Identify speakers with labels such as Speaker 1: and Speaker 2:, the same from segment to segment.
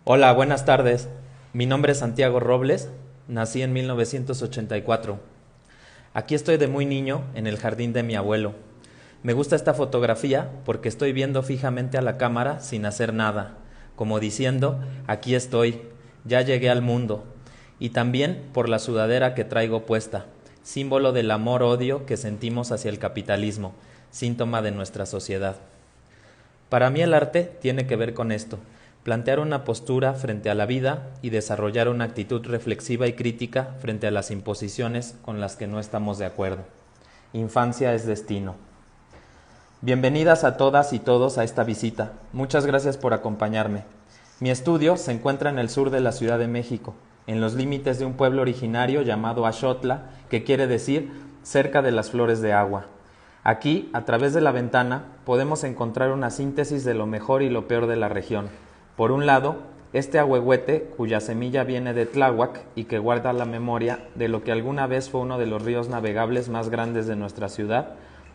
Speaker 1: Hola, buenas tardes. Mi nombre es Santiago Robles, nací en 1984. Aquí estoy de muy niño en el jardín de mi abuelo. Me gusta esta fotografía porque estoy viendo fijamente a la cámara sin hacer nada, como diciendo, aquí estoy, ya llegué al mundo. Y también por la sudadera que traigo puesta, símbolo del amor-odio que sentimos hacia el capitalismo, síntoma de nuestra sociedad. Para mí el arte tiene que ver con esto, plantear una postura frente a la vida y desarrollar una actitud reflexiva y crítica frente a las imposiciones con las que no estamos de acuerdo. Infancia es destino. Bienvenidas a todas y todos a esta visita. Muchas gracias por acompañarme. Mi estudio se encuentra en el sur de la Ciudad de México, en los límites de un pueblo originario llamado Axotla, que quiere decir cerca de las flores de agua. Aquí, a través de la ventana, podemos encontrar una síntesis de lo mejor y lo peor de la región. Por un lado, este ahuehuete, cuya semilla viene de Tláhuac y que guarda la memoria de lo que alguna vez fue uno de los ríos navegables más grandes de nuestra ciudad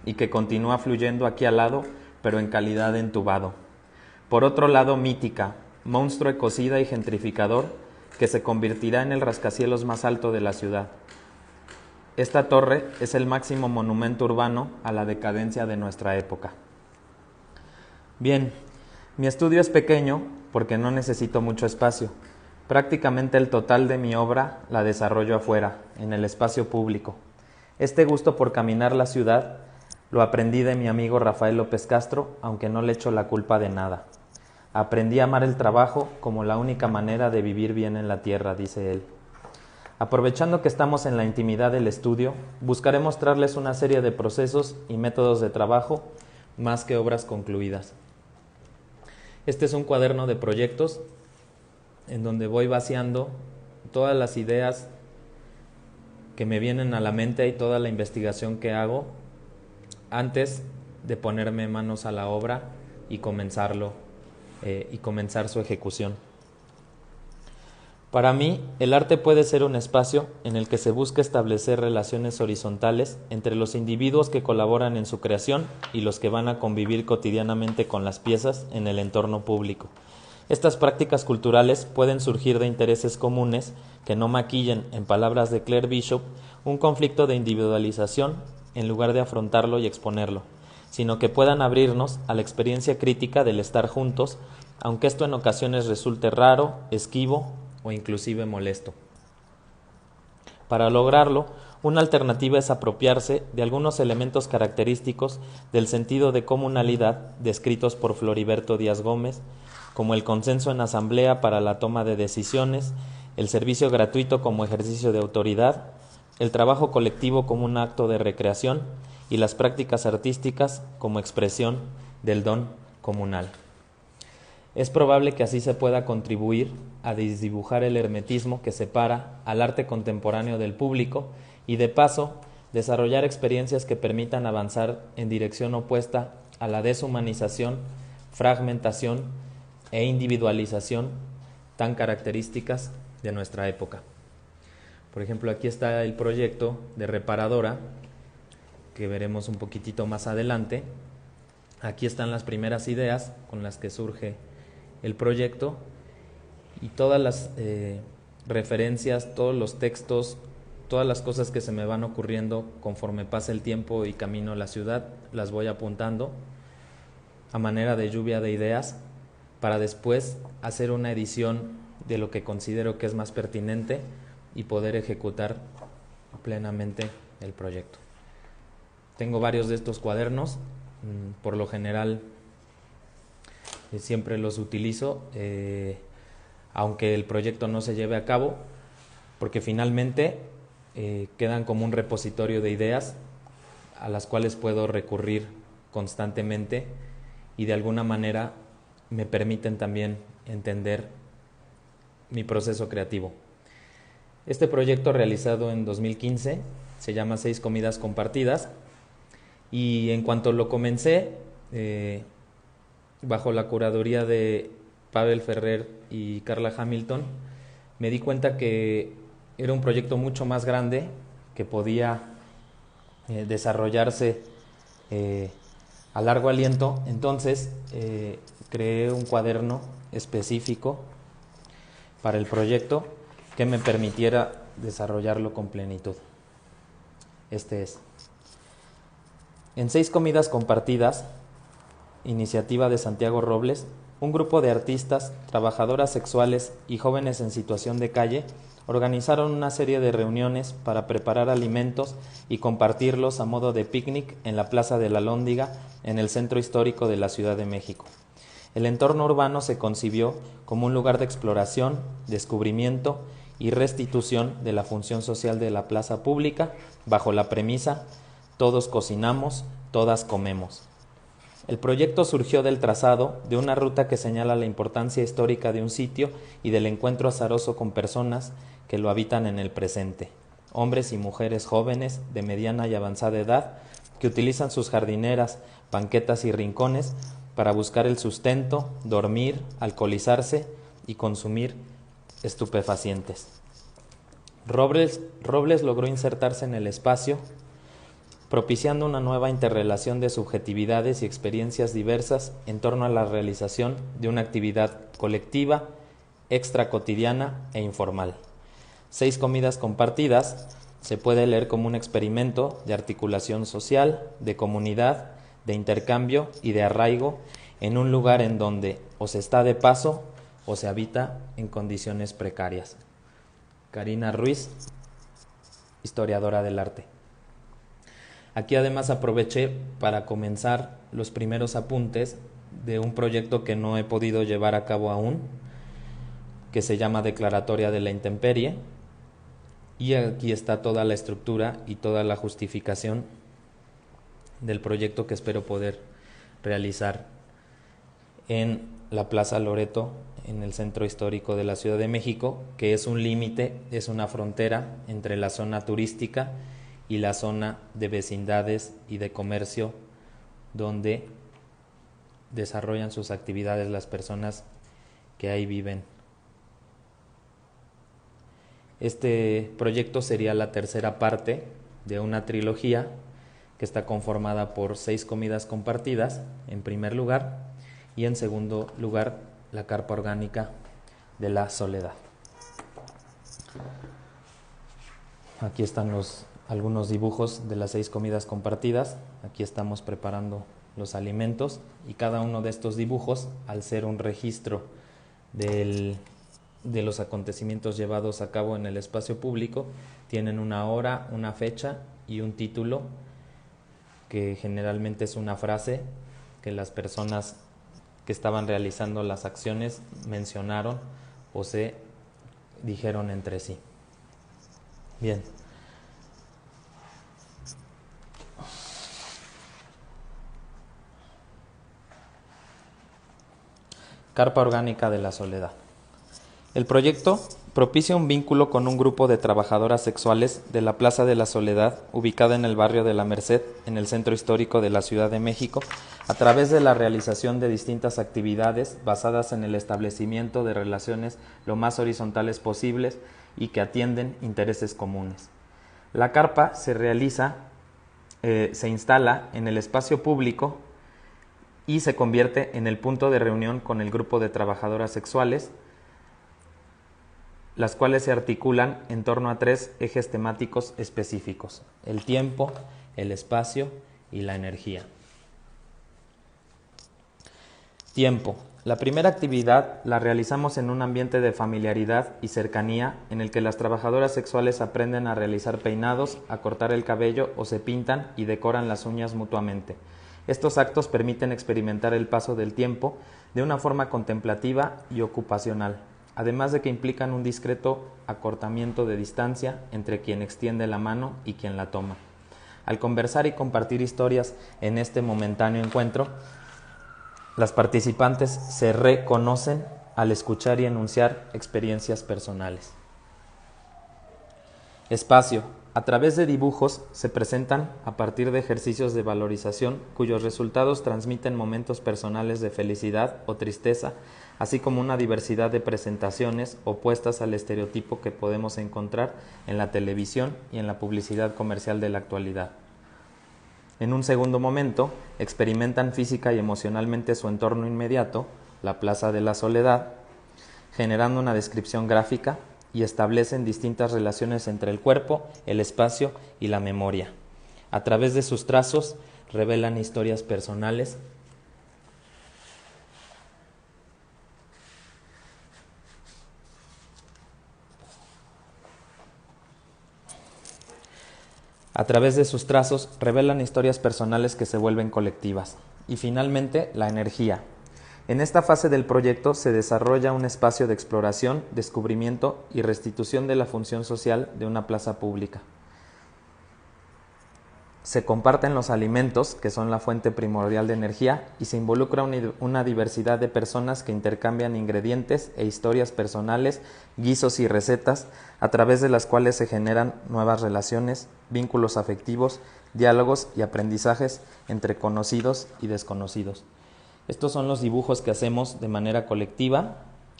Speaker 1: y que continúa fluyendo aquí al lado, pero en calidad de entubado. Por otro lado, Mítica, monstruo ecocida y gentrificador que se convertirá en el rascacielos más alto de la ciudad. Esta torre es el máximo monumento urbano a la decadencia de nuestra época. Bien, mi estudio es pequeño porque no necesito mucho espacio. Prácticamente el total de mi obra la desarrollo afuera, en el espacio público. Este gusto por caminar la ciudad lo aprendí de mi amigo Rafael López Castro, aunque no le echo la culpa de nada. Aprendí a amar el trabajo como la única manera de vivir bien en la tierra, dice él. Aprovechando que estamos en la intimidad del estudio, buscaré mostrarles una serie de procesos y métodos de trabajo más que obras concluidas. Este es un cuaderno de proyectos en donde voy vaciando todas las ideas que me vienen a la mente y toda la investigación que hago antes de ponerme manos a la obra y comenzar su ejecución. Para mí, el arte puede ser un espacio en el que se busca establecer relaciones horizontales entre los individuos que colaboran en su creación y los que van a convivir cotidianamente con las piezas en el entorno público. Estas prácticas culturales pueden surgir de intereses comunes que no maquillen, en palabras de Claire Bishop, un conflicto de individualización en lugar de afrontarlo y exponerlo, sino que puedan abrirnos a la experiencia crítica del estar juntos, aunque esto en ocasiones resulte raro, esquivo o inclusive molesto. Para lograrlo, una alternativa es apropiarse de algunos elementos característicos del sentido de comunalidad descritos por Floriberto Díaz Gómez, como el consenso en asamblea para la toma de decisiones, el servicio gratuito como ejercicio de autoridad, el trabajo colectivo como un acto de recreación y las prácticas artísticas como expresión del don comunal. Es probable que así se pueda contribuir a desdibujar el hermetismo que separa al arte contemporáneo del público y, de paso, desarrollar experiencias que permitan avanzar en dirección opuesta a la deshumanización, fragmentación e individualización tan características de nuestra época. Por ejemplo, aquí está el proyecto de Reparadora, que veremos un poquitito más adelante. Aquí están las primeras ideas con las que surge el proyecto y todas las referencias, todos los textos, todas las cosas que se me van ocurriendo conforme pasa el tiempo y camino a la ciudad, las voy apuntando a manera de lluvia de ideas para después hacer una edición de lo que considero que es más pertinente y poder ejecutar plenamente el proyecto. Tengo varios de estos cuadernos, por lo general siempre los utilizo, aunque el proyecto no se lleve a cabo, porque finalmente quedan como un repositorio de ideas a las cuales puedo recurrir constantemente y de alguna manera me permiten también entender mi proceso creativo. Este proyecto, realizado en 2015, se llama 6 comidas compartidas, y en cuanto lo comencé, bajo la curaduría de Pavel Ferrer y Carla Hamilton, me di cuenta que era un proyecto mucho más grande que podía desarrollarse a largo aliento. Entonces creé un cuaderno específico para el proyecto que me permitiera desarrollarlo con plenitud. Este es. En 6 comidas compartidas, iniciativa de Santiago Robles, un grupo de artistas, trabajadoras sexuales y jóvenes en situación de calle organizaron una serie de reuniones para preparar alimentos y compartirlos a modo de picnic en la Plaza de la Lóndiga, en el centro histórico de la Ciudad de México. El entorno urbano se concibió como un lugar de exploración, descubrimiento y restitución de la función social de la plaza pública, bajo la premisa: todos cocinamos, todas comemos. El proyecto surgió del trazado de una ruta que señala la importancia histórica de un sitio y del encuentro azaroso con personas que lo habitan en el presente, hombres y mujeres jóvenes de mediana y avanzada edad que utilizan sus jardineras, banquetas y rincones para buscar el sustento, dormir, alcoholizarse y consumir estupefacientes. Robles logró insertarse en el espacio, propiciando una nueva interrelación de subjetividades y experiencias diversas en torno a la realización de una actividad colectiva, extracotidiana e informal. 6 comidas compartidas se puede leer como un experimento de articulación social, de comunidad, de intercambio y de arraigo en un lugar en donde o se está de paso o se habita en condiciones precarias. Karina Ruiz, historiadora del arte. Aquí además aproveché para comenzar los primeros apuntes de un proyecto que no he podido llevar a cabo aún, que se llama Declaratoria de la Intemperie, y aquí está toda la estructura y toda la justificación del proyecto que espero poder realizar en la Plaza Loreto, en el centro histórico de la Ciudad de México, que es un límite, es una frontera entre la zona turística y la zona de vecindades y de comercio donde desarrollan sus actividades las personas que ahí viven. Este proyecto sería la tercera parte de una trilogía que está conformada por 6 comidas compartidas, en primer lugar, y en segundo lugar, la carpa orgánica de la Soledad. Aquí están algunos dibujos de las 6 comidas compartidas. Aquí estamos preparando los alimentos y cada uno de estos dibujos, al ser un registro de los acontecimientos llevados a cabo en el espacio público, tienen una hora, una fecha y un título, que generalmente es una frase que las personas que estaban realizando las acciones mencionaron o se dijeron entre sí. Bien. Carpa orgánica de la Soledad. El proyecto propicia un vínculo con un grupo de trabajadoras sexuales de la Plaza de la Soledad, ubicada en el barrio de la Merced, en el centro histórico de la Ciudad de México, a través de la realización de distintas actividades basadas en el establecimiento de relaciones lo más horizontales posibles y que atienden intereses comunes. La carpa se instala en el espacio público y se convierte en el punto de reunión con el grupo de trabajadoras sexuales, las cuales se articulan en torno a 3 ejes temáticos específicos: el tiempo, el espacio y la energía. Tiempo. La primera actividad la realizamos en un ambiente de familiaridad y cercanía en el que las trabajadoras sexuales aprenden a realizar peinados, a cortar el cabello o se pintan y decoran las uñas mutuamente. Estos actos permiten experimentar el paso del tiempo de una forma contemplativa y ocupacional, además de que implican un discreto acortamiento de distancia entre quien extiende la mano y quien la toma. Al conversar y compartir historias en este momentáneo encuentro, las participantes se reconocen al escuchar y enunciar experiencias personales. Espacio. A través de dibujos se presentan a partir de ejercicios de valorización cuyos resultados transmiten momentos personales de felicidad o tristeza, así como una diversidad de presentaciones opuestas al estereotipo que podemos encontrar en la televisión y en la publicidad comercial de la actualidad. En un segundo momento, experimentan física y emocionalmente su entorno inmediato, la Plaza de la Soledad, generando una descripción gráfica y establecen distintas relaciones entre el cuerpo, el espacio y la memoria. A través de sus trazos revelan historias personales. A través de sus trazos revelan historias personales que se vuelven colectivas. Y finalmente, la energía. En esta fase del proyecto se desarrolla un espacio de exploración, descubrimiento y restitución de la función social de una plaza pública. Se comparten los alimentos, que son la fuente primordial de energía, y se involucra una diversidad de personas que intercambian ingredientes e historias personales, guisos y recetas, a través de las cuales se generan nuevas relaciones, vínculos afectivos, diálogos y aprendizajes entre conocidos y desconocidos. Estos son los dibujos que hacemos de manera colectiva.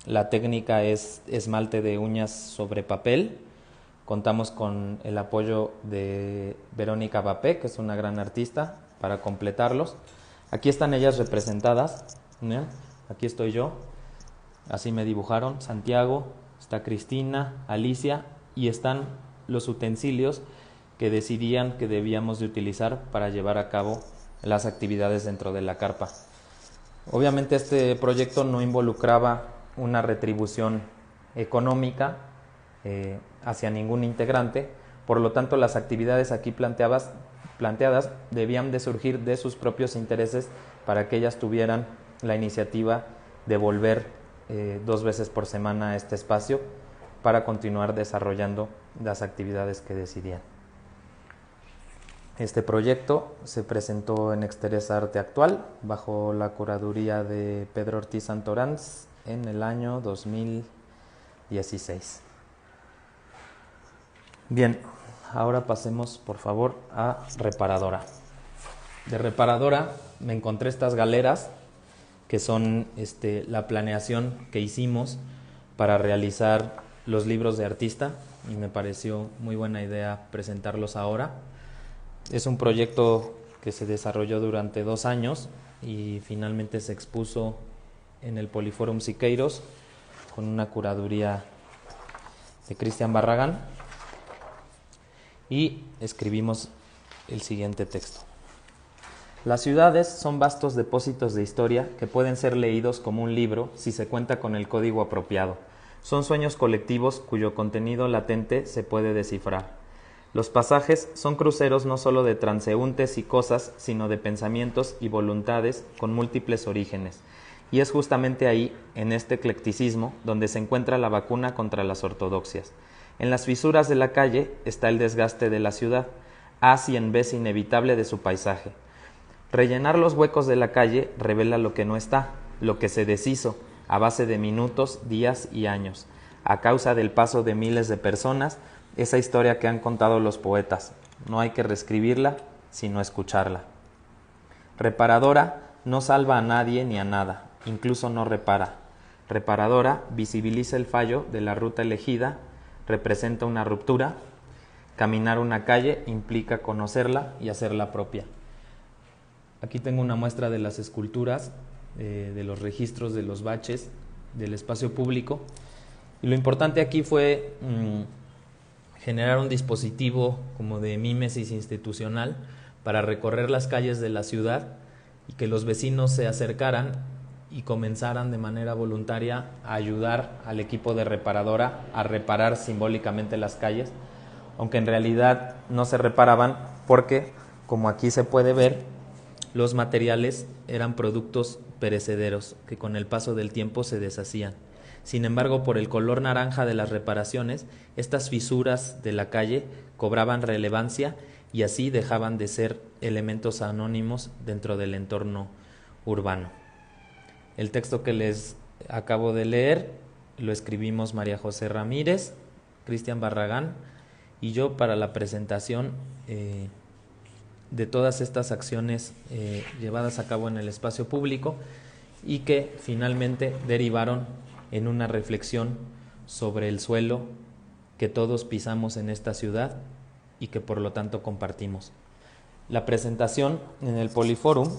Speaker 1: La técnica es esmalte de uñas sobre papel. Contamos con el apoyo de Verónica Bapé, que es una gran artista, para completarlos. Aquí están ellas representadas. ¿Bien? Aquí estoy yo. Así me dibujaron. Santiago, está Cristina, Alicia, y están los utensilios que decidían que debíamos de utilizar para llevar a cabo las actividades dentro de la carpa. Obviamente este proyecto no involucraba una retribución económica hacia ningún integrante, por lo tanto las actividades aquí planteadas debían de surgir de sus propios intereses para que ellas tuvieran la iniciativa de volver 2 veces por semana a este espacio para continuar desarrollando las actividades que decidían. Este proyecto se presentó en Exteresa Arte Actual bajo la curaduría de Pedro Ortiz Santoranz en el año 2016. Bien, ahora pasemos por favor a Reparadora. De Reparadora me encontré estas galeras que son la planeación que hicimos para realizar los libros de artista y me pareció muy buena idea presentarlos ahora. Es un proyecto que se desarrolló durante 2 años y finalmente se expuso en el Poliforum Siqueiros con una curaduría de Cristian Barragán y escribimos el siguiente texto. Las ciudades son vastos depósitos de historia que pueden ser leídos como un libro si se cuenta con el código apropiado. Son sueños colectivos cuyo contenido latente se puede descifrar. Los pasajes son cruceros no solo de transeúntes y cosas, sino de pensamientos y voluntades con múltiples orígenes. Y es justamente ahí, en este eclecticismo, donde se encuentra la vacuna contra las ortodoxias. En las fisuras de la calle está el desgaste de la ciudad, haz y en vez inevitable de su paisaje. Rellenar los huecos de la calle revela lo que no está, lo que se deshizo, a base de minutos, días y años, a causa del paso de miles de personas, esa historia que han contado los poetas. No hay que reescribirla, sino escucharla. Reparadora no salva a nadie ni a nada, incluso no repara. Reparadora visibiliza el fallo de la ruta elegida, representa una ruptura. Caminar una calle implica conocerla y hacerla propia. Aquí tengo una muestra de las esculturas, de los registros de los baches del espacio público. Y lo importante aquí fue generar un dispositivo como de mímesis institucional para recorrer las calles de la ciudad y que los vecinos se acercaran y comenzaran de manera voluntaria a ayudar al equipo de Reparadora a reparar simbólicamente las calles, aunque en realidad no se reparaban porque, como aquí se puede ver, los materiales eran productos perecederos que con el paso del tiempo se deshacían. Sin embargo, por el color naranja de las reparaciones, estas fisuras de la calle cobraban relevancia y así dejaban de ser elementos anónimos dentro del entorno urbano. El texto que les acabo de leer lo escribimos María José Ramírez, Cristian Barragán y yo para la presentación de todas estas acciones llevadas a cabo en el espacio público y que finalmente derivaron en una reflexión sobre el suelo que todos pisamos en esta ciudad y que por lo tanto compartimos. La presentación en el Poliforum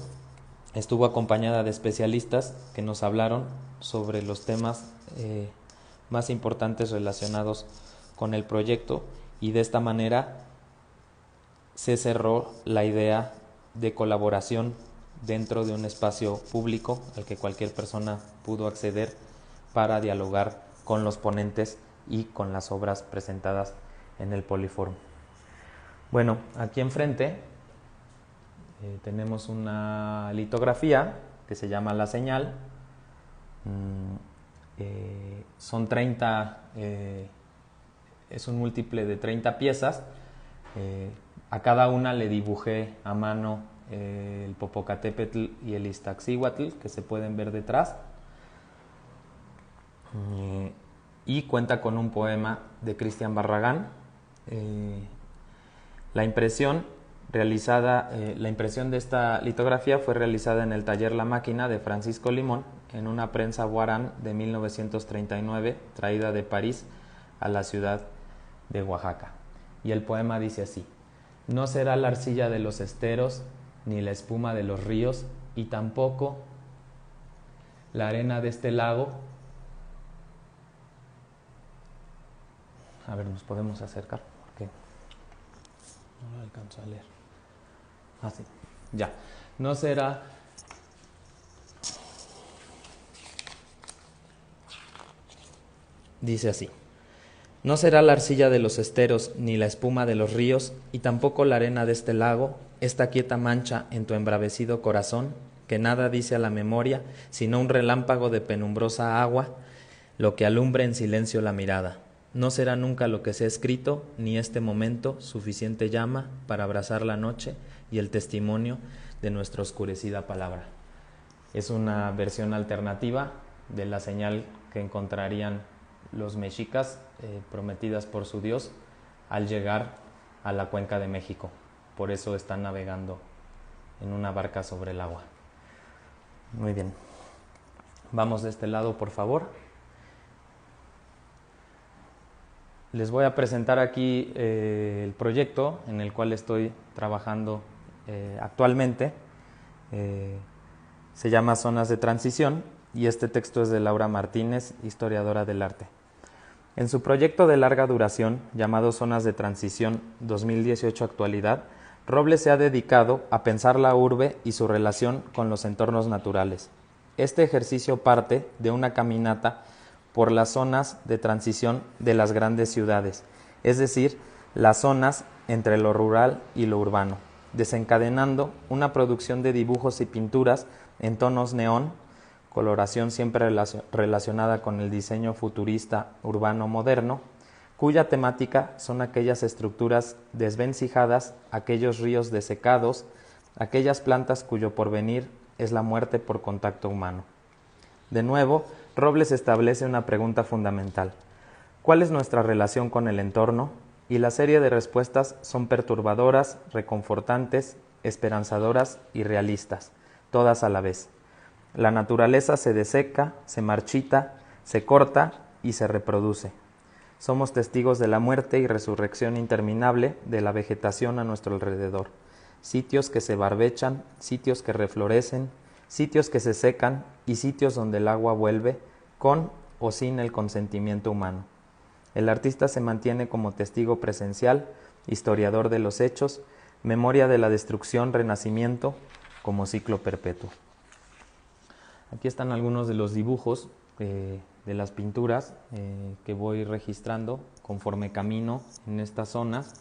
Speaker 1: estuvo acompañada de especialistas que nos hablaron sobre los temas más importantes relacionados con el proyecto, y de esta manera se cerró la idea de colaboración dentro de un espacio público al que cualquier persona pudo acceder para dialogar con los ponentes y con las obras presentadas en el Poliforum. Bueno, aquí enfrente tenemos una litografía que se llama La Señal. Son 30, es un múltiple de 30 piezas. A cada una le dibujé a mano el Popocatépetl y el Iztaccíhuatl, que se pueden ver detrás. Y cuenta con un poema de Cristian Barragán. La impresión de esta litografía fue realizada en el taller La Máquina de Francisco Limón, en una prensa Guarán de 1939, traída de París a la ciudad de Oaxaca. Y el poema dice así: no será la arcilla de los esteros, ni la espuma de los ríos, y tampoco la arena de este lago. A ver, nos podemos acercar porque no lo alcanzo a leer. Así, ya. No será Dice así: no será la arcilla de los esteros, ni la espuma de los ríos, y tampoco la arena de este lago, esta quieta mancha en tu embravecido corazón, que nada dice a la memoria, sino un relámpago de penumbrosa agua, lo que alumbre en silencio la mirada. No será nunca lo que se ha escrito, ni este momento suficiente llama para abrazar la noche y el testimonio de nuestra oscurecida palabra. Es una versión alternativa de la señal que encontrarían los mexicas prometidas por su Dios al llegar a la cuenca de México. Por eso están navegando en una barca sobre el agua. Muy bien. Vamos de este lado, por favor. Les voy a presentar aquí el proyecto en el cual estoy trabajando actualmente. Se llama Zonas de Transición y este texto es de Laura Martínez, historiadora del arte. En su proyecto de larga duración, llamado Zonas de Transición 2018-Actualidad, Robles se ha dedicado a pensar la urbe y su relación con los entornos naturales. Este ejercicio parte de una caminata por las zonas de transición de las grandes ciudades, es decir, las zonas entre lo rural y lo urbano, desencadenando una producción de dibujos y pinturas en tonos neón, coloración siempre relacionada con el diseño futurista urbano moderno, cuya temática son aquellas estructuras desvencijadas, aquellos ríos desecados, aquellas plantas cuyo porvenir es la muerte por contacto humano. De nuevo, Robles establece una pregunta fundamental: ¿cuál es nuestra relación con el entorno? Y la serie de respuestas son perturbadoras, reconfortantes, esperanzadoras y realistas, todas a la vez. La naturaleza se deseca, se marchita, se corta y se reproduce. Somos testigos de la muerte y resurrección interminable de la vegetación a nuestro alrededor. Sitios que se barbechan, sitios que reflorecen, sitios que se secan y sitios donde el agua vuelve con o sin el consentimiento humano. El artista se mantiene como testigo presencial, historiador de los hechos, memoria de la destrucción, renacimiento, como ciclo perpetuo. Aquí están algunos de los dibujos de las pinturas que voy registrando conforme camino en estas zonas,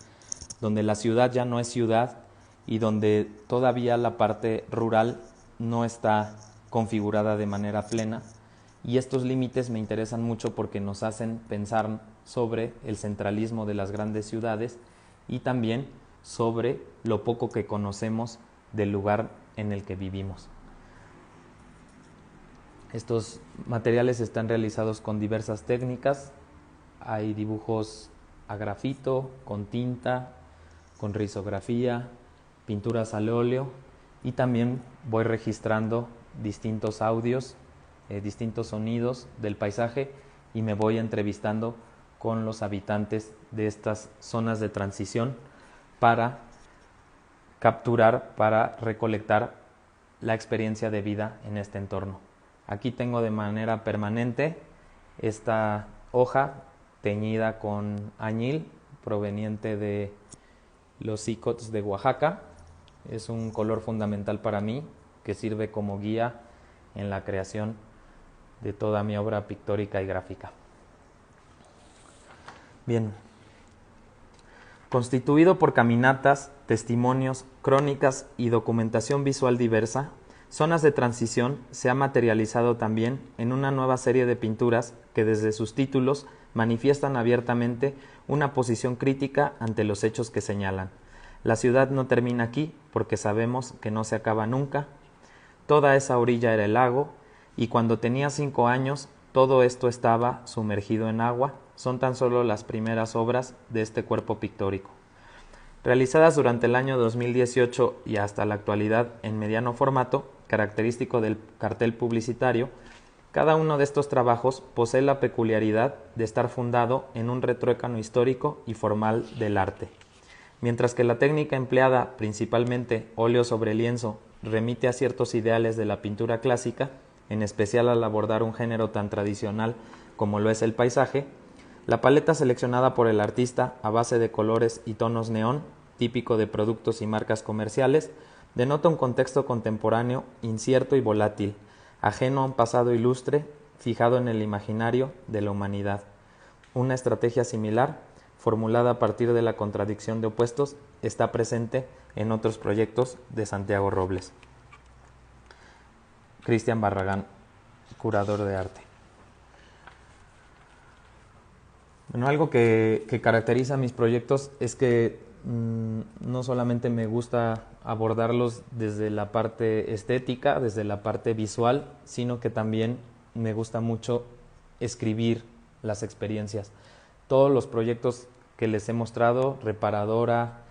Speaker 1: donde la ciudad ya no es ciudad y donde todavía la parte rural no está configurada de manera plena. Y estos límites me interesan mucho porque nos hacen pensar sobre el centralismo de las grandes ciudades y también sobre lo poco que conocemos del lugar en el que vivimos. Estos materiales están realizados con diversas técnicas. Hay dibujos a grafito, con tinta, con risografía, pinturas al óleo, y también voy registrando distintos audios, distintos sonidos del paisaje, y me voy entrevistando con los habitantes de estas zonas de transición para capturar, para recolectar la experiencia de vida en este entorno. Aquí tengo de manera permanente esta hoja teñida con añil proveniente de los icots de Oaxaca. Es un color fundamental para mí que sirve como guía en la creación de toda mi obra pictórica y gráfica. Bien. Constituido por caminatas, testimonios, crónicas y documentación visual diversa, Zonas de Transición se ha materializado también en una nueva serie de pinturas que desde sus títulos manifiestan abiertamente una posición crítica ante los hechos que señalan. La ciudad no termina aquí porque sabemos que no se acaba nunca. Toda esa orilla era el lago y cuando tenía 5 años todo esto estaba sumergido en agua. Son tan solo las primeras obras de este cuerpo pictórico. Realizadas durante el año 2018 y hasta la actualidad en mediano formato, característico del cartel publicitario, cada uno de estos trabajos posee la peculiaridad de estar fundado en un retruécano histórico y formal del arte. Mientras que la técnica empleada, principalmente óleo sobre lienzo, remite a ciertos ideales de la pintura clásica, en especial al abordar un género tan tradicional como lo es el paisaje, la paleta seleccionada por el artista a base de colores y tonos neón, típico de productos y marcas comerciales, denota un contexto contemporáneo incierto y volátil, ajeno a un pasado ilustre, fijado en el imaginario de la humanidad. Una estrategia similar, formulada a partir de la contradicción de opuestos, está presente en otros proyectos de Santiago Robles. Cristian Barragán, curador de arte. Bueno, algo que caracteriza mis proyectos es que no solamente me gusta abordarlos desde la parte estética, desde la parte visual, sino que también me gusta mucho escribir las experiencias. Todos los proyectos que les he mostrado, Reparadora,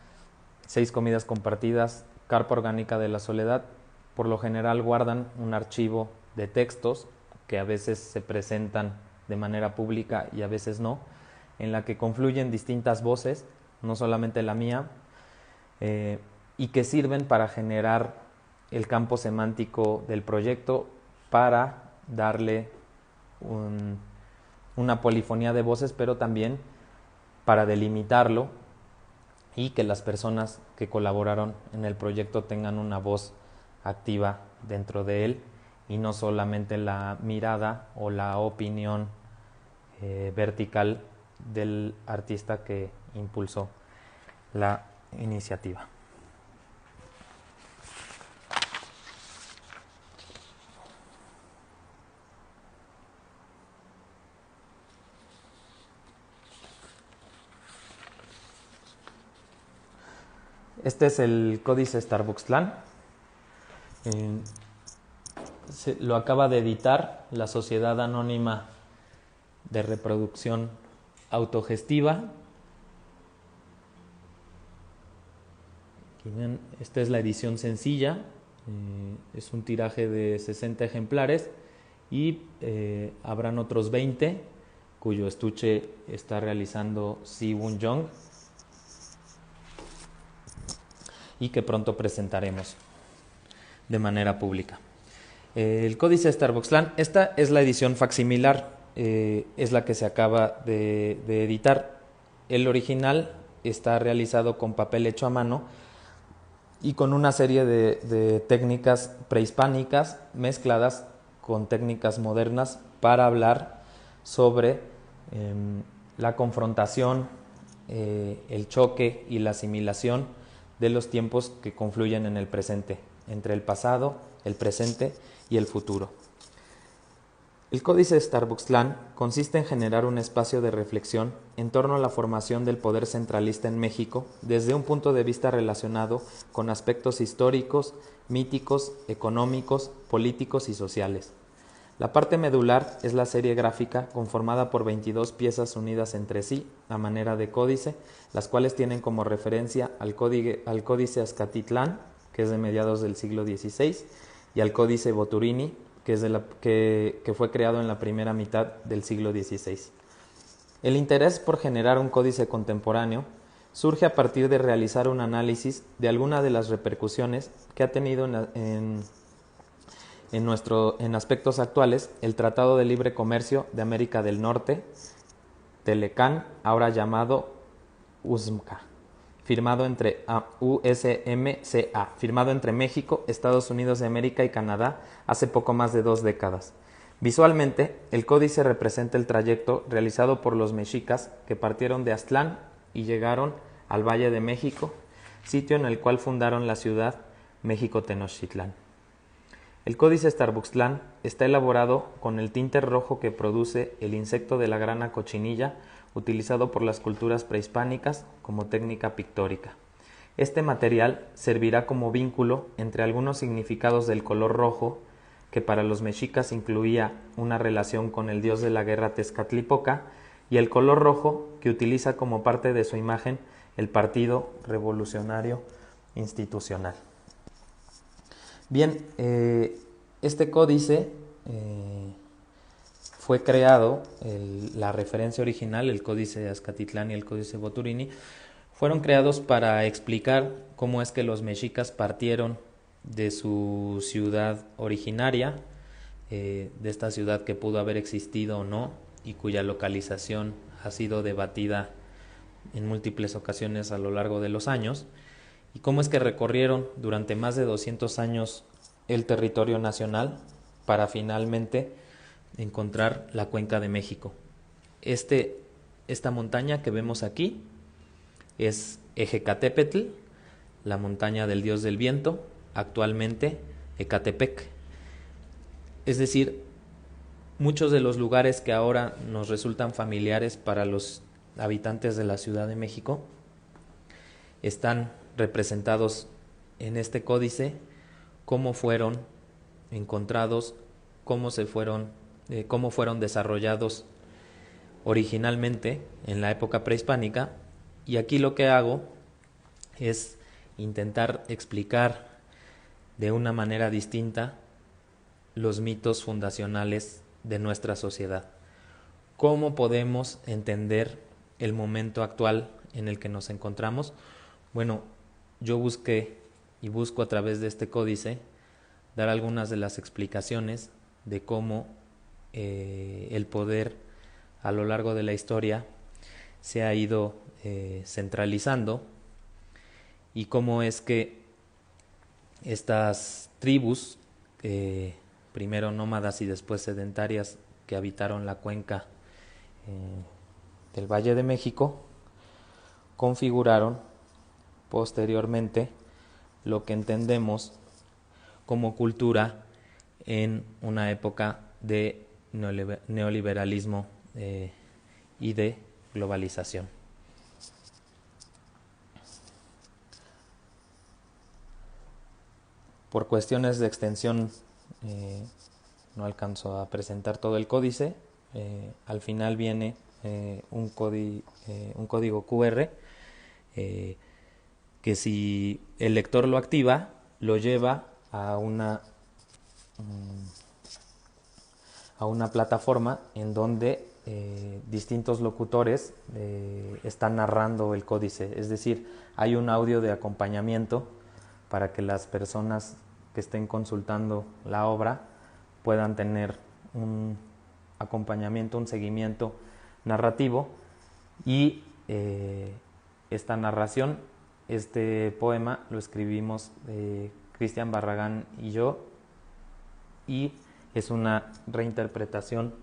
Speaker 1: 6 comidas compartidas, Carpa Orgánica de la Soledad, por lo general guardan un archivo de textos que a veces se presentan de manera pública y a veces no, en la que confluyen distintas voces, no solamente la mía, y que sirven para generar el campo semántico del proyecto para darle una polifonía de voces, pero también para delimitarlo y que las personas que colaboraron en el proyecto tengan una voz activa dentro de él y no solamente la mirada o la opinión vertical del artista que impulsó la iniciativa. Este es el Códice Starbucksland. Lo acaba de editar la Sociedad Anónima de Reproducción Autogestiva. Aquí ven, esta es la edición sencilla. Es un tiraje de 60 ejemplares y habrán otros 20 cuyo estuche está realizando Si-Wun Young y que pronto presentaremos de manera pública. El Códice Starbucksland, esta es la edición facsimilar, es la que se acaba de editar. El original está realizado con papel hecho a mano y con una serie de técnicas prehispánicas mezcladas con técnicas modernas para hablar sobre la confrontación, el choque y la asimilación de los tiempos que confluyen en el presente, entre el pasado, el presente y el futuro. El Códice Starbucksland consiste en generar un espacio de reflexión en torno a la formación del poder centralista en México desde un punto de vista relacionado con aspectos históricos, míticos, económicos, políticos y sociales. La parte medular es la serie gráfica conformada por 22 piezas unidas entre sí a manera de códice, las cuales tienen como referencia al Códice Azcatitlán, que es de mediados del siglo XVI, y al Códice Boturini, que fue creado en la primera mitad del siglo XVI. El interés por generar un códice contemporáneo surge a partir de realizar un análisis de algunas de las repercusiones que ha tenido en aspectos actuales el Tratado de Libre Comercio de América del Norte, Telecán, ahora llamado USMCA, firmado entre USMCA, firmado entre México, Estados Unidos de América y Canadá hace poco más de 2 décadas. Visualmente, el códice representa el trayecto realizado por los mexicas que partieron de Aztlán y llegaron al Valle de México, sitio en el cual fundaron la ciudad México-Tenochtitlán. El códice Starbuxtlán está elaborado con el tinte rojo que produce el insecto de la grana cochinilla, utilizado por las culturas prehispánicas como técnica pictórica. Este material servirá como vínculo entre algunos significados del color rojo, que para los mexicas incluía una relación con el dios de la guerra Tezcatlipoca, y el color rojo, que utiliza como parte de su imagen el Partido Revolucionario Institucional. Bien, este códice fue creado, la referencia original, el códice de Azcatitlán y el códice Boturini, fueron creados para explicar cómo es que los mexicas partieron de su ciudad originaria, de esta ciudad que pudo haber existido o no, y cuya localización ha sido debatida en múltiples ocasiones a lo largo de los años, y cómo es que recorrieron durante más de 200 años el territorio nacional para finalmente encontrar la Cuenca de México. Esta montaña que vemos aquí es Ejecatepetl, la montaña del dios del viento, actualmente Ecatepec. Es decir, muchos de los lugares que ahora nos resultan familiares para los habitantes de la Ciudad de México están representados en este códice, cómo fueron encontrados, cómo fueron desarrollados originalmente en la época prehispánica. Y aquí lo que hago es intentar explicar de una manera distinta los mitos fundacionales de nuestra sociedad. ¿Cómo podemos entender el momento actual en el que nos encontramos? Bueno, yo busqué y busco a través de este códice dar algunas de las explicaciones de cómo el poder a lo largo de la historia se ha ido centralizando, y cómo es que estas tribus, primero nómadas y después sedentarias, que habitaron la cuenca del Valle de México, configuraron posteriormente lo que entendemos como cultura en una época de neoliberalismo y de globalización. Por cuestiones de extensión no alcanzo a presentar todo el códice. Al final viene un código QR que, si el lector lo activa, lo lleva a una plataforma en donde distintos locutores están narrando el códice. Es decir, hay un audio de acompañamiento para que las personas que estén consultando la obra puedan tener un acompañamiento, un seguimiento narrativo. Y esta narración, este poema, lo escribimos Cristian Barragán y yo, y es una reinterpretación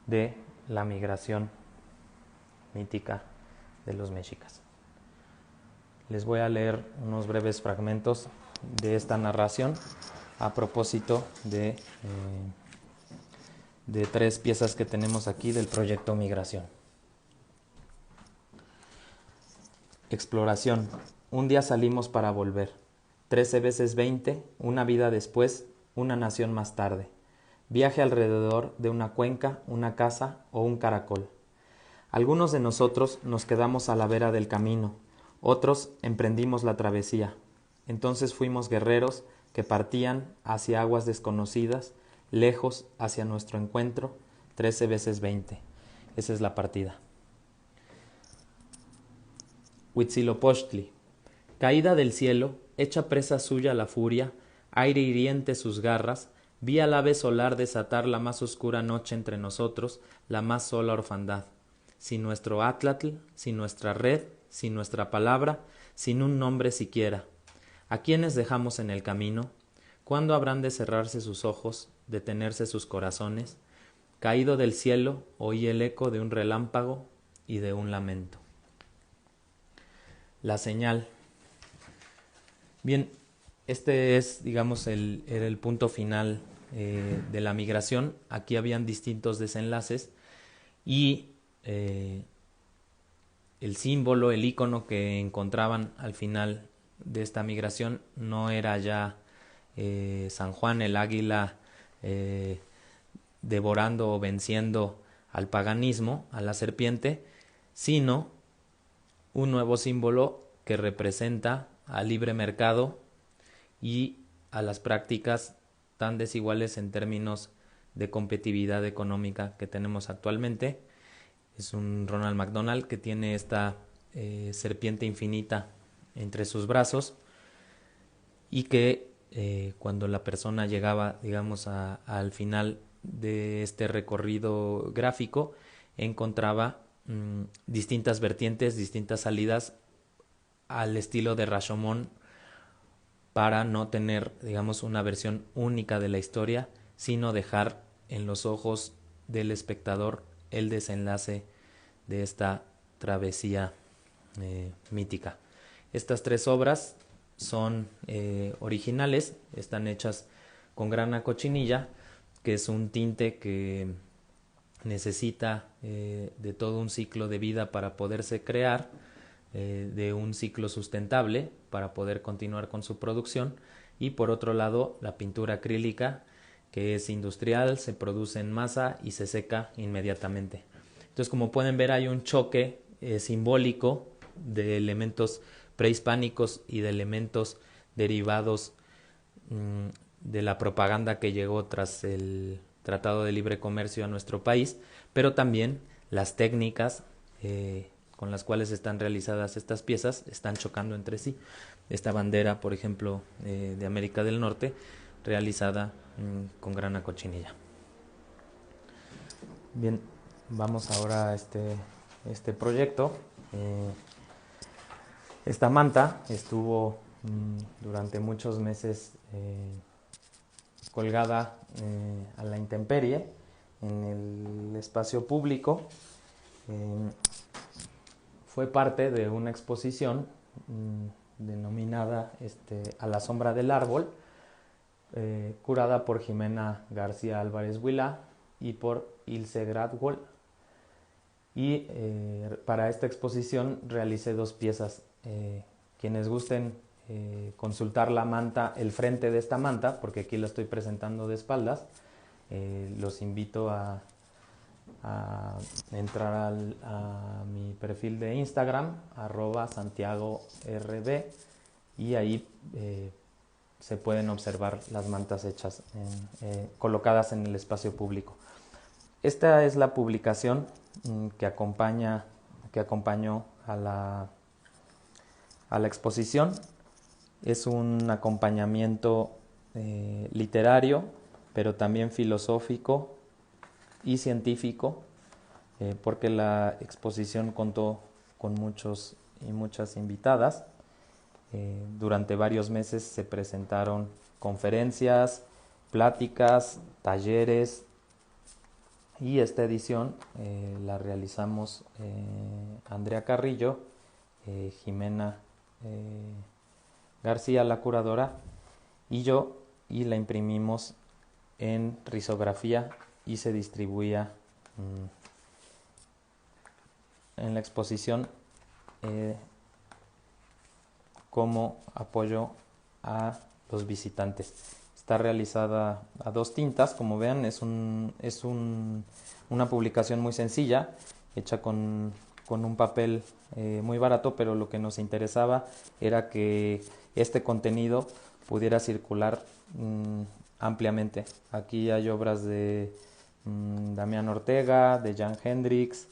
Speaker 1: de la migración mítica de los mexicas. Les voy a leer unos breves fragmentos de esta narración a propósito de 3 piezas que tenemos aquí del proyecto Migración. Exploración. Un día salimos para volver. 13 veces 20, una vida después, una nación más tarde. Viaje alrededor de una cuenca, una casa o un caracol. Algunos de nosotros nos quedamos a la vera del camino, otros emprendimos la travesía. Entonces fuimos guerreros que partían hacia aguas desconocidas, lejos hacia nuestro encuentro, 13 veces 20. Esa es la partida. Huitzilopochtli. Caída del cielo, hecha presa suya la furia, aire hiriente sus garras, vi al ave solar desatar la más oscura noche entre nosotros, la más sola orfandad. sin nuestro atlatl, sin nuestra red, sin nuestra palabra, sin un nombre siquiera? ¿A quiénes dejamos en el camino? ¿Cuándo habrán de cerrarse sus ojos, detenerse sus corazones? Caído del cielo, oí el eco de un relámpago y de un lamento. La señal. Bien, este es, digamos, era el punto final de la migración. Aquí habían distintos desenlaces y el símbolo, el icono que encontraban al final de esta migración no era ya San Juan el águila devorando o venciendo al paganismo, a la serpiente, sino un nuevo símbolo que representa al libre mercado y a las prácticas tan desiguales en términos de competitividad económica que tenemos actualmente. Es un Ronald McDonald que tiene esta serpiente infinita entre sus brazos y que cuando la persona llegaba, digamos, al final de este recorrido gráfico, encontraba distintas vertientes, distintas salidas al estilo de Rashomon para no tener, digamos, una versión única de la historia, sino dejar en los ojos del espectador el desenlace de esta travesía mítica. Estas tres obras son originales, están hechas con grana cochinilla, que es un tinte que necesita de todo un ciclo de vida para poderse crear, de un ciclo sustentable para poder continuar con su producción, y por otro lado la pintura acrílica, que es industrial, se produce en masa y se seca inmediatamente. Entonces, como pueden ver, hay un choque simbólico de elementos prehispánicos y de elementos derivados de la propaganda que llegó tras el Tratado de Libre Comercio a nuestro país, pero también las técnicas con las cuales están realizadas estas piezas están chocando entre sí. Esta bandera, por ejemplo, de América del Norte, realizada con grana cochinilla. Bien, vamos ahora a este proyecto. Esta manta estuvo durante muchos meses colgada a la intemperie en el espacio público. Fue parte de una exposición denominada A la sombra del árbol, curada por Jimena García Álvarez Huilá y por Ilse Gradwold. Y para esta exposición realicé dos piezas. Quienes gusten consultar la manta, el frente de esta manta, porque aquí la estoy presentando de espaldas, los invito a entrar a mi perfil de Instagram, @SantiagoRB, y ahí se pueden observar las mantas hechas, colocadas en el espacio público. Esta es la publicación que acompañó a la exposición. Es un acompañamiento literario, pero también filosófico y científico, porque la exposición contó con muchos y muchas invitadas. Durante varios meses se presentaron conferencias, pláticas, talleres, y esta edición la realizamos Andrea Carrillo, Jimena García, la curadora, y yo, y la imprimimos en risografía y se distribuía en la exposición como apoyo a los visitantes. Está realizada a dos tintas, como vean, es una publicación muy sencilla, hecha con un papel muy barato, pero lo que nos interesaba era que este contenido pudiera circular ampliamente. Aquí hay obras de Damián Ortega, de Jan Hendricks,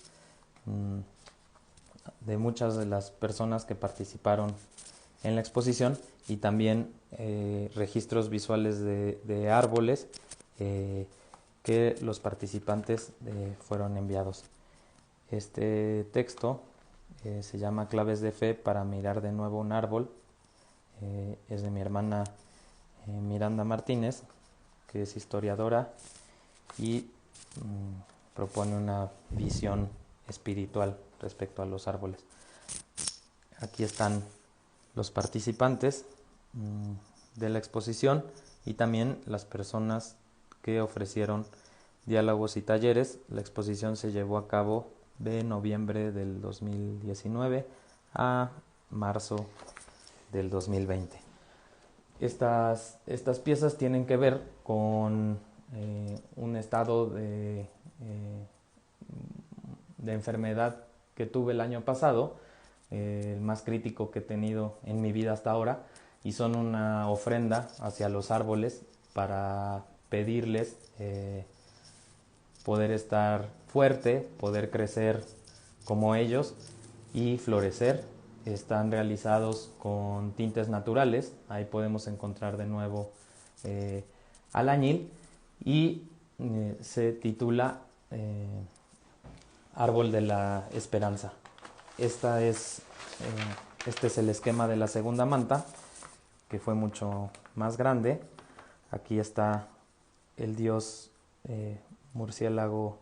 Speaker 1: de muchas de las personas que participaron en la exposición, y también registros visuales de árboles que los participantes fueron enviados. Este texto se llama Claves de Fe para mirar de nuevo un árbol. Es de mi hermana Miranda Martínez, que es historiadora y propone una visión espiritual respecto a los árboles. Aquí están los participantes de la exposición y también las personas que ofrecieron diálogos y talleres. La exposición se llevó a cabo de noviembre del 2019 a marzo del 2020. Estas piezas tienen que ver con un estado de enfermedad que tuve el año pasado, el más crítico que he tenido en mi vida hasta ahora, y son una ofrenda hacia los árboles para pedirles poder estar fuerte, poder crecer como ellos y florecer. Están realizados con tintes naturales, ahí podemos encontrar de nuevo al añil, y se titula Árbol de la Esperanza. Este es el esquema de la segunda manta, que fue mucho más grande. Aquí está el dios murciélago,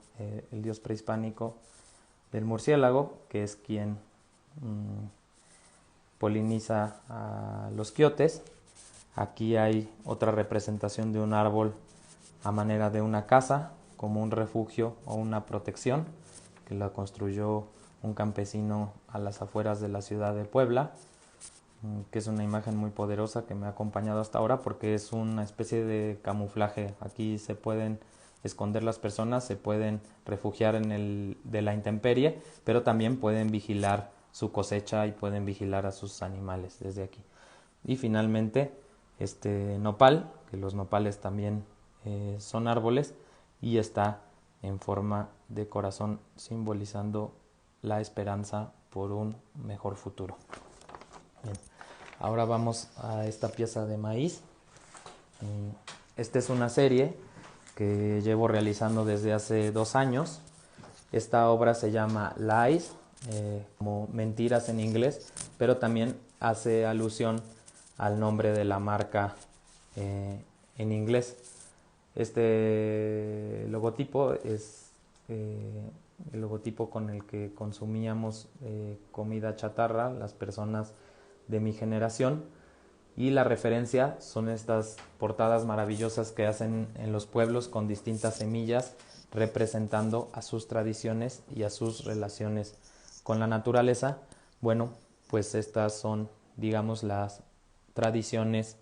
Speaker 1: el dios prehispánico del murciélago, que es quien poliniza a los quiotes. Aquí hay otra representación de un árbol a manera de una casa, como un refugio o una protección, que la construyó un campesino a las afueras de la ciudad de Puebla, que es una imagen muy poderosa que me ha acompañado hasta ahora porque es una especie de camuflaje. Aquí se pueden esconder las personas, se pueden refugiar de la intemperie, pero también pueden vigilar su cosecha y pueden vigilar a sus animales desde aquí. Y finalmente este nopal, que los nopales también son árboles, y está en forma de corazón, simbolizando la esperanza por un mejor futuro. Bien. Ahora vamos a esta pieza de maíz. Esta es una serie que llevo realizando desde hace 2 años. Esta obra se llama Lies, como mentiras en inglés, pero también hace alusión al nombre de la marca en inglés. Este logotipo es el logotipo con el que consumíamos comida chatarra las personas de mi generación, y la referencia son estas portadas maravillosas que hacen en los pueblos con distintas semillas representando a sus tradiciones y a sus relaciones con la naturaleza. Bueno, pues estas son, digamos, las tradiciones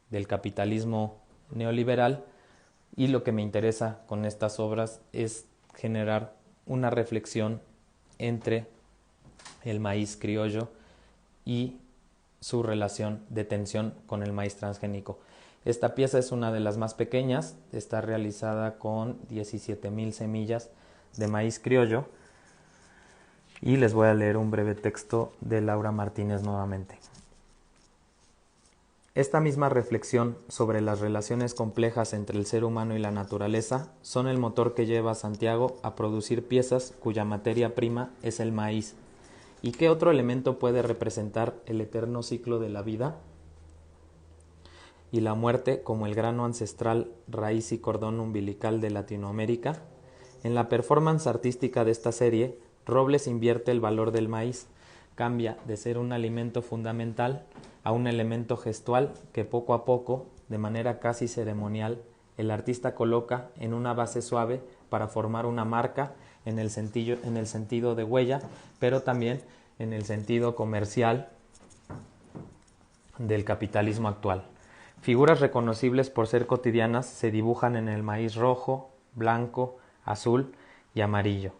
Speaker 1: del capitalismo neoliberal, y lo que me interesa con estas obras es generar una reflexión entre el maíz criollo y su relación de tensión con el maíz transgénico. Esta pieza es una de las más pequeñas, está realizada con 17,000 semillas de maíz criollo, y les voy a leer un breve texto de Laura Martínez nuevamente. Esta misma reflexión sobre las relaciones complejas entre el ser humano y la naturaleza son el motor que lleva a Santiago a producir piezas cuya materia prima es el maíz. ¿Y qué otro elemento puede representar el eterno ciclo de la vida y la muerte como el grano ancestral, raíz y cordón umbilical de Latinoamérica? En la performance artística de esta serie, Robles invierte el valor del maíz, cambia de ser un alimento fundamental a un elemento gestual que poco a poco, de manera casi ceremonial, el artista coloca en una base suave para formar una marca en el sentido de huella, pero también en el sentido comercial del capitalismo actual. Figuras reconocibles por ser cotidianas se dibujan en el maíz rojo, blanco, azul y amarillo.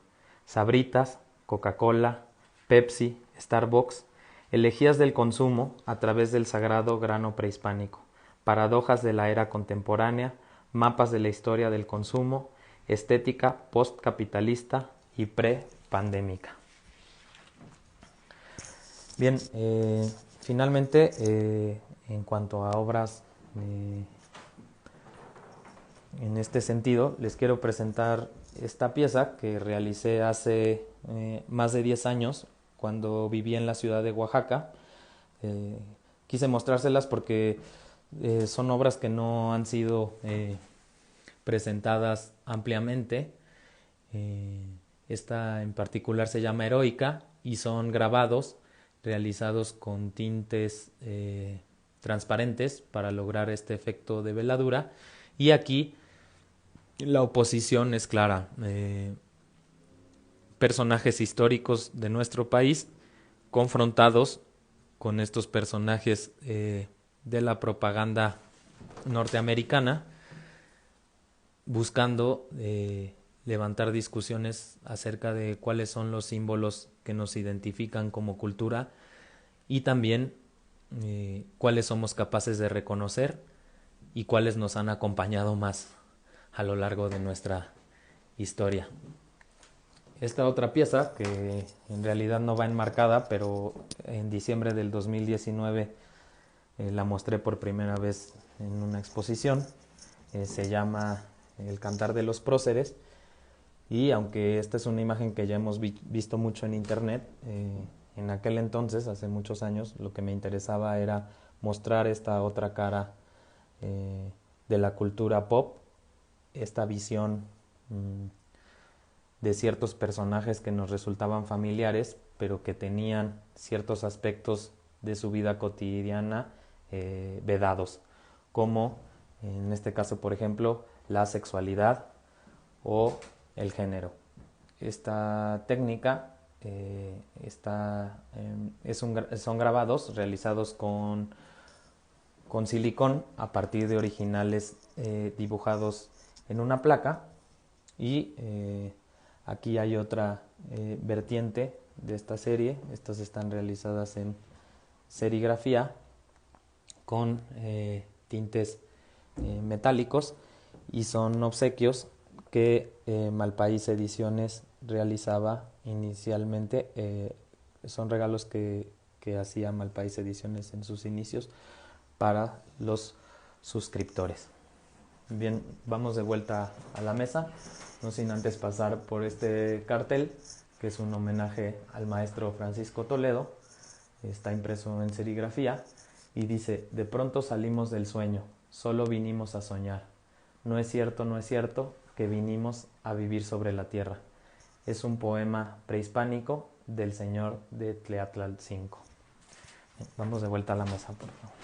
Speaker 1: Sabritas, Coca-Cola, Pepsi, Starbucks, elegías del consumo a través del sagrado grano prehispánico, paradojas de la era contemporánea, mapas de la historia del consumo, estética postcapitalista y pre-pandémica. Bien, finalmente, en cuanto a obras en este sentido, les quiero presentar esta pieza que realicé hace más de 10 años cuando viví en la ciudad de Oaxaca. Eh, Quise mostrárselas porque son obras que no han sido presentadas ampliamente. Eh, Esta en particular se llama Heroica y son grabados realizados con tintes transparentes para lograr este efecto de veladura. Y aquí la oposición es clara. Personajes históricos de nuestro país confrontados con estos personajes de la propaganda norteamericana, buscando levantar discusiones acerca de cuáles son los símbolos que nos identifican como cultura y también cuáles somos capaces de reconocer y cuáles nos han acompañado más a lo largo de nuestra historia. Esta otra pieza, que en realidad no va enmarcada, pero en diciembre del 2019 la mostré por primera vez en una exposición, se llama El Cantar de los Próceres, y aunque esta es una imagen que ya hemos visto mucho en internet, en aquel entonces, hace muchos años, lo que me interesaba era mostrar esta otra cara de la cultura pop, esta visión de ciertos personajes que nos resultaban familiares, pero que tenían ciertos aspectos de su vida cotidiana vedados, como en este caso, por ejemplo, la sexualidad o el género. Esta técnica son grabados realizados con silicón a partir de originales dibujados en una placa, y aquí hay otra vertiente de esta serie. Estas están realizadas en serigrafía con tintes metálicos y son obsequios que Malpaís Ediciones realizaba inicialmente. Son regalos que hacía Malpaís Ediciones en sus inicios para los suscriptores. Bien, vamos de vuelta a la mesa, no sin antes pasar por este cartel, que es un homenaje al maestro Francisco Toledo. Está impreso en serigrafía y dice: de pronto salimos del sueño, solo vinimos a soñar. No es cierto que vinimos a vivir sobre la tierra. Es un poema prehispánico del señor de Tleatlalcingo. Vamos de vuelta a la mesa, por favor.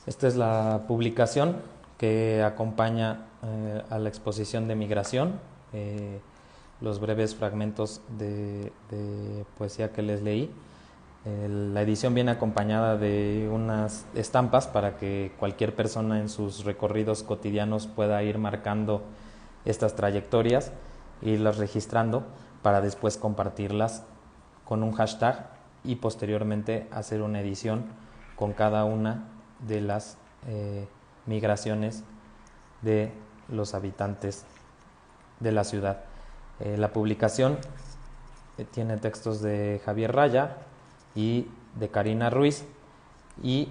Speaker 1: Esta es la publicación que acompaña a la exposición de Migración, los breves fragmentos de poesía que les leí. La edición viene acompañada de unas estampas para que cualquier persona en sus recorridos cotidianos pueda ir marcando estas trayectorias e irlas registrando para después compartirlas con un hashtag y posteriormente hacer una edición con cada una de las migraciones de los habitantes de la ciudad. La publicación tiene textos de Javier Raya y de Karina Ruiz y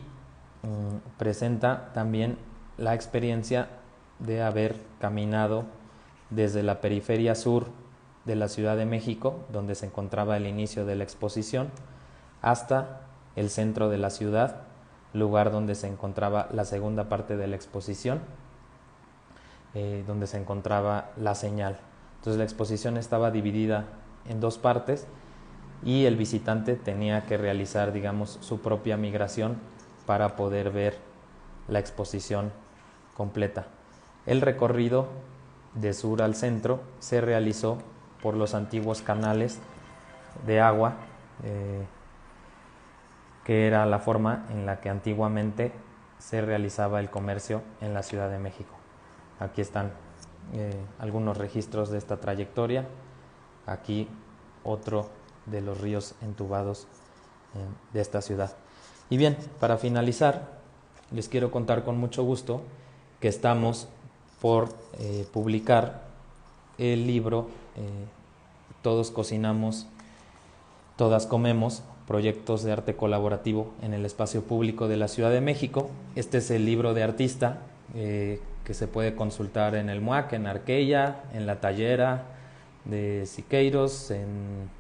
Speaker 1: presenta también la experiencia de haber caminado desde la periferia sur de la Ciudad de México, donde se encontraba el inicio de la exposición, hasta el centro de la ciudad, lugar donde se encontraba la segunda parte de la exposición, donde se encontraba la señal. Entonces la exposición estaba dividida en dos partes y el visitante tenía que realizar, digamos, su propia migración para poder ver la exposición completa. El recorrido de sur al centro se realizó por los antiguos canales de agua, que era la forma en la que antiguamente se realizaba el comercio en la Ciudad de México. Aquí están algunos registros de esta trayectoria. Aquí otro de los ríos entubados de esta ciudad. Y bien, para finalizar, les quiero contar con mucho gusto que estamos por publicar el libro Todos cocinamos, todas comemos, proyectos de arte colaborativo en el espacio público de la Ciudad de México. Este es el libro de artista que se puede consultar en el MUAC, en Arqueya, en La Tallera de Siqueiros, en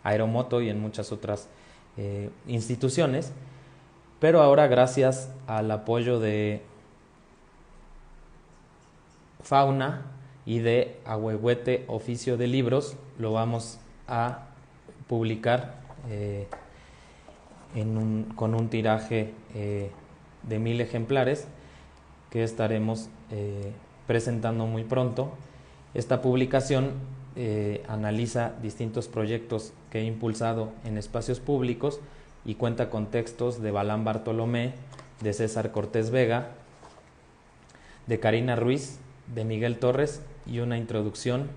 Speaker 1: Aeromoto y en muchas otras instituciones. Pero ahora, gracias al apoyo de Fauna y de Ahuehuete Oficio de Libros, lo vamos a publicar con un tiraje de 1000 ejemplares que estaremos presentando muy pronto. Esta publicación analiza distintos proyectos que he impulsado en espacios públicos y cuenta con textos de Balán Bartolomé, de César Cortés Vega, de Karina Ruiz, de Miguel Torres y una introducción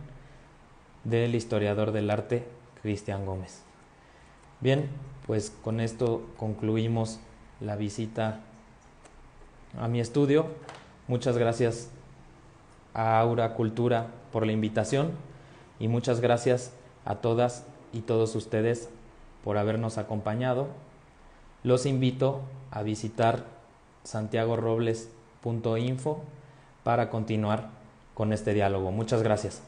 Speaker 1: del historiador del arte Cristian Gómez. Bien, pues con esto concluimos la visita a mi estudio. Muchas gracias a Aura Cultura por la invitación y muchas gracias a todas y todos ustedes por habernos acompañado. Los invito a visitar santiagorobles.info para continuar con este diálogo. Muchas gracias.